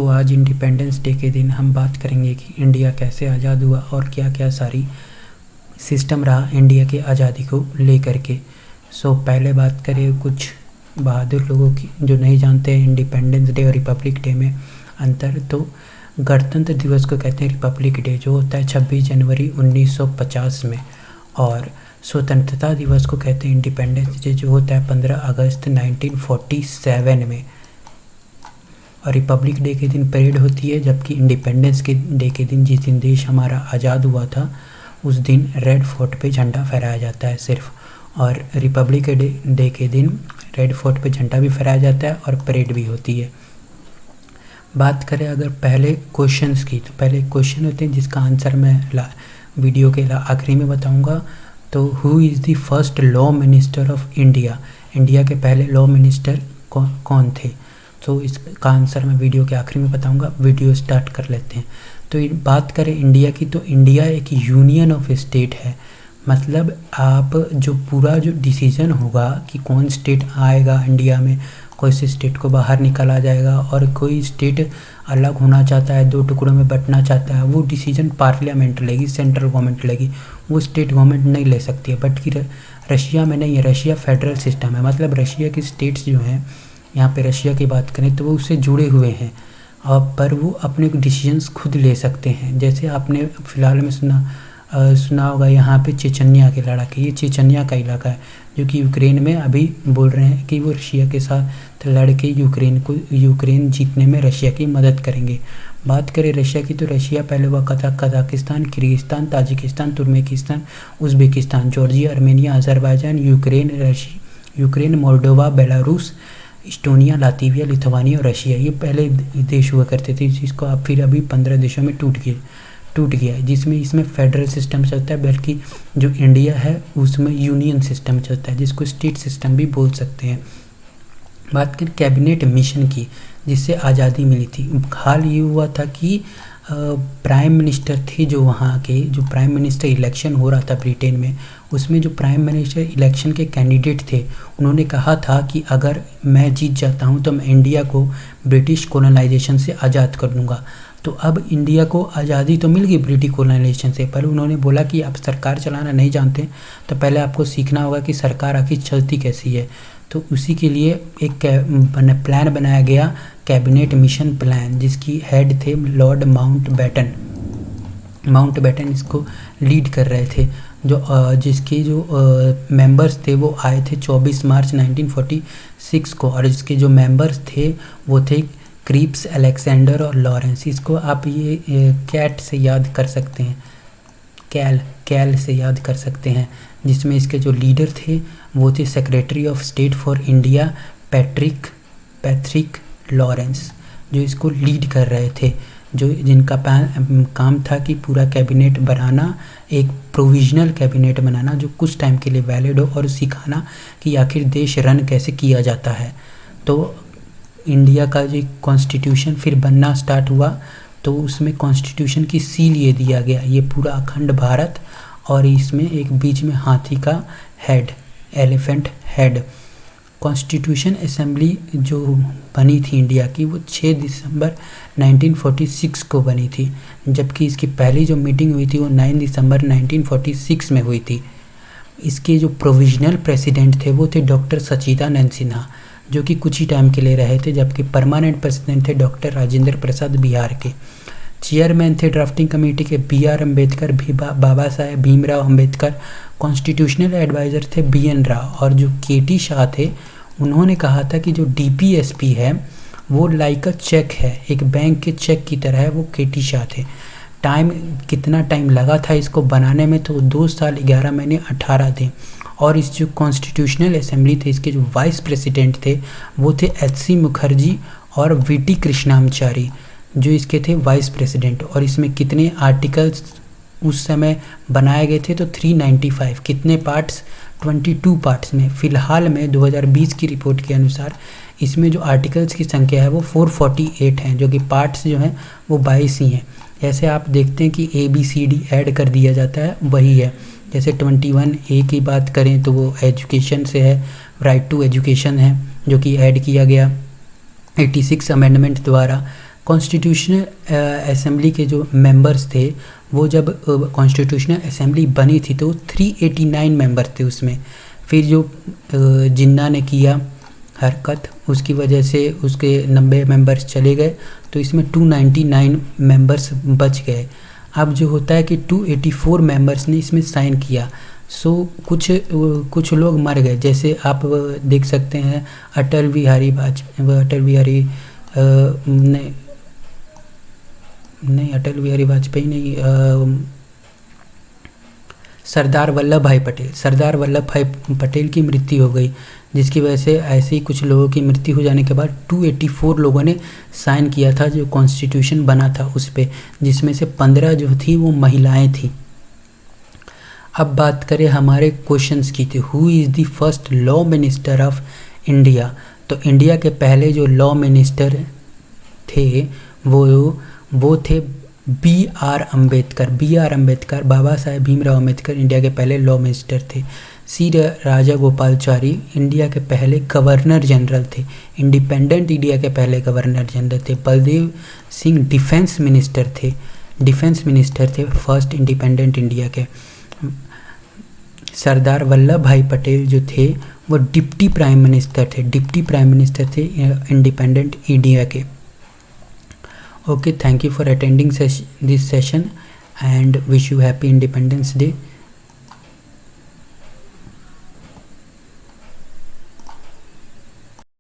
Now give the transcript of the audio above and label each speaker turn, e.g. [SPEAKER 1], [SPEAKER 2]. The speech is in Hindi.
[SPEAKER 1] आज इंडिपेंडेंस डे के दिन हम बात करेंगे कि इंडिया कैसे आज़ाद हुआ और क्या क्या सारी सिस्टम रहा इंडिया की आज़ादी को लेकर के। पहले बात करें कुछ बहादुर लोगों की जो नहीं जानते हैं इंडिपेंडेंस डे और रिपब्लिक डे में अंतर। तो गणतंत्र दिवस को कहते हैं रिपब्लिक डे, जो होता है 26 जनवरी 1950 में, और स्वतंत्रता दिवस को कहते हैं इंडिपेंडेंस डे, जो होता है 15 अगस्त 1947 में। और रिपब्लिक डे के दिन परेड होती है, जबकि इंडिपेंडेंस के डे के दिन, जिस दिन देश हमारा आज़ाद हुआ था, उस दिन रेड फोर्ट पे झंडा फहराया जाता है सिर्फ। और रिपब्लिक डे के दिन रेड फोर्ट पे झंडा भी फहराया जाता है और परेड भी होती है। बात करें अगर पहले क्वेश्चंस की, तो पहले क्वेश्चन होते हैं जिसका आंसर मैं वीडियो के आखिरी में बताऊंगा। तो who is the first law minister of India? India के पहले लॉ मिनिस्टर कौन थे? तो इसका आंसर मैं वीडियो के आखिरी में बताऊंगा। वीडियो स्टार्ट कर लेते हैं। तो बात करें इंडिया की, तो इंडिया एक यूनियन ऑफ स्टेट है। मतलब आप जो पूरा जो डिसीजन होगा कि कौन स्टेट आएगा इंडिया में, कोई से स्टेट को बाहर निकाला जाएगा और कोई स्टेट अलग होना चाहता है, दो टुकड़ों में बंटना चाहता है, वो डिसीजन पार्लियामेंट लेगी, सेंट्रल गवर्नमेंट लेगी, वो स्टेट गवर्नमेंट नहीं ले सकती है। बट कि रशिया में नहीं है, रशिया फेडरल सिस्टम है। मतलब रशिया की स्टेट्स जो हैं, यहाँ पे रशिया की बात करें तो वो उससे जुड़े हुए हैं, पर वो अपने डिसीजंस खुद ले सकते हैं। जैसे आपने फ़िलहाल में सुना होगा यहाँ पे चेचन्या के लड़ाके, ये चेचन्या का इलाका है जो कि यूक्रेन में अभी बोल रहे हैं कि वो रशिया के साथ लड़के यूक्रेन जीतने में रशिया की मदद करेंगे। बात करें रशिया की, तो रशिया पहले हुआ Kazakhstan, Kyrgyzstan, Tajikistan, Turkmenistan, Uzbekistan, Georgia, Armenia, Azerbaijan, Ukraine, Moldova, Belarus, Estonia, Latvia, Lithuania और रशिया। ये पहले देश हुआ करते थे, जिसको आप फिर अभी 15 देशों में टूट गया है, जिसमें इसमें फेडरल सिस्टम चलता है। बल्कि जो इंडिया है उसमें यूनियन सिस्टम चलता है, जिसको स्टेट सिस्टम भी बोल सकते हैं। बात करें कैबिनेट मिशन की, जिससे आज़ादी मिली थी। हाल ये हुआ था कि प्राइम मिनिस्टर थे जो वहाँ के, जो प्राइम मिनिस्टर इलेक्शन हो रहा था ब्रिटेन में, उसमें जो प्राइम मिनिस्टर इलेक्शन के कैंडिडेट थे, उन्होंने कहा था कि अगर मैं जीत जाता हूँ तो मैं इंडिया को ब्रिटिश कॉलोनाइजेशन से आज़ाद कर दूँगा। तो अब इंडिया को आज़ादी तो मिल गई ब्रिटिश कॉलोनाइजेशन से, पर उन्होंने बोला कि आप सरकार चलाना नहीं जानते तो पहले आपको सीखना होगा कि सरकार आखिर चलती कैसी है। तो उसी के लिए एक प्लान बनाया गया, कैबिनेट मिशन प्लान, जिसकी हेड थे लॉर्ड माउंटबेटन इसको लीड कर रहे थे। जिसके जो मेंबर्स थे वो आए थे 24 मार्च 1946 को, और जिसके जो मेंबर्स थे वो थे क्रीप्स, अलेक्जेंडर और लॉरेंस। इसको आप ये कैट से याद कर सकते हैं, कैल से याद कर सकते हैं। जिसमें इसके जो लीडर थे वो थे secretary of state for India Patrick Lawrence, जो इसको लीड कर रहे थे, जिनका काम था कि पूरा कैबिनेट बनाना, एक प्रोविजनल कैबिनेट बनाना जो कुछ टाइम के लिए वैलिड हो, और सिखाना कि आखिर देश रन कैसे किया जाता है। तो इंडिया का जो कॉन्स्टिट्यूशन फिर बनना स्टार्ट हुआ, तो उसमें कॉन्स्टिट्यूशन की सील ये दिया गया, ये पूरा अखंड भारत, और इसमें एक बीच में हाथी का head, elephant head. Constitution assembly जो बनी थी इंडिया की, वो 6 दिसंबर 1946 को बनी थी, जबकि इसकी पहली जो मीटिंग हुई थी वो 9 दिसंबर 1946 में हुई थी। इसके जो प्रोविजनल प्रेसिडेंट थे वो थे डॉक्टर सच्चिदानंद सिन्हा, जो कि कुछ ही टाइम के लिए रहे थे, जबकि परमानेंट प्रेसिडेंट थे डॉक्टर राजेंद्र प्रसाद बिहार के। चेयरमैन थे ड्राफ्टिंग कमेटी के BR Ambedkar, Baba Saheb Bhimrao Ambedkar. Constitutional adviser थे BN राव, और जो KT शाह थे, उन्होंने कहा था कि जो DPSP है वो लाइक अ चेक है, एक बैंक के चेक की तरह है, वो KT शाह थे। कितना टाइम लगा था इसको बनाने में? तो 2 साल 11 महीने 18 दिन। और इस जो कॉन्स्टिट्यूशनल असेंबली थे, इसके जो वाइस प्रेसिडेंट थे वो थे HC मुखर्जी और VT कृष्णामचारी, जो इसके थे वाइस प्रेसिडेंट। और इसमें कितने आर्टिकल्स उस समय बनाए गए थे? तो 395। कितने पार्ट्स? 22 पार्ट्स में। फ़िलहाल में 2020 की रिपोर्ट के अनुसार इसमें जो आर्टिकल्स की संख्या है वो 448 हैं, जो कि पार्ट्स जो हैं वो 22 ही हैं। ऐसे आप देखते हैं कि ABCD ऐड कर दिया जाता है, वही है। जैसे 21A की बात करें तो वो एजुकेशन से है, राइट टू एजुकेशन है, जो कि ऐड किया गया 86 अमेंडमेंट द्वारा। कॉन्स्टिट्यूशनल असेंबली के जो मेंबर्स थे वो जब कॉन्स्टिट्यूशनल असेंबली बनी थी तो 389 मेंबर थे उसमें। फिर जो जिन्ना ने किया हरकत, उसकी वजह से उसके 90 मेंबर्स चले गए, तो इसमें 299 मेंबर्स बच गए। अब जो होता है कि 284 मेंबर्स ने इसमें साइन किया। सो कुछ लोग मर गए, जैसे आप देख सकते हैं अटल बिहारी वाजपेयी नहीं, सरदार वल्लभ भाई पटेल की मृत्यु हो गई, जिसकी वजह से ऐसे ही कुछ लोगों की मृत्यु हो जाने के बाद 284 लोगों ने साइन किया था जो कॉन्स्टिट्यूशन बना था उस पे, जिसमें से 15 जो थी वो महिलाएं थी। अब बात करें हमारे क्वेश्चंस की, थी who is the first law minister of India. तो इंडिया के पहले जो लॉ मिनिस्टर थे वो थे B R Ambedkar. Baba Saheb Bhimrao Ambedkar India के पहले लॉ मिनिस्टर थे। सी राजागोपालाचारी इंडिया के पहले गवर्नर जनरल थे, इंडिपेंडेंट इंडिया के पहले गवर्नर जनरल थे। बलदेव सिंह डिफेंस मिनिस्टर थे फर्स्ट इंडिपेंडेंट इंडिया के। सरदार वल्लभ भाई पटेल जो थे वो डिप्टी प्राइम मिनिस्टर थे इंडिपेंडेंट इंडिया के। Okay, thank you for attending this session and wish you happy Independence Day.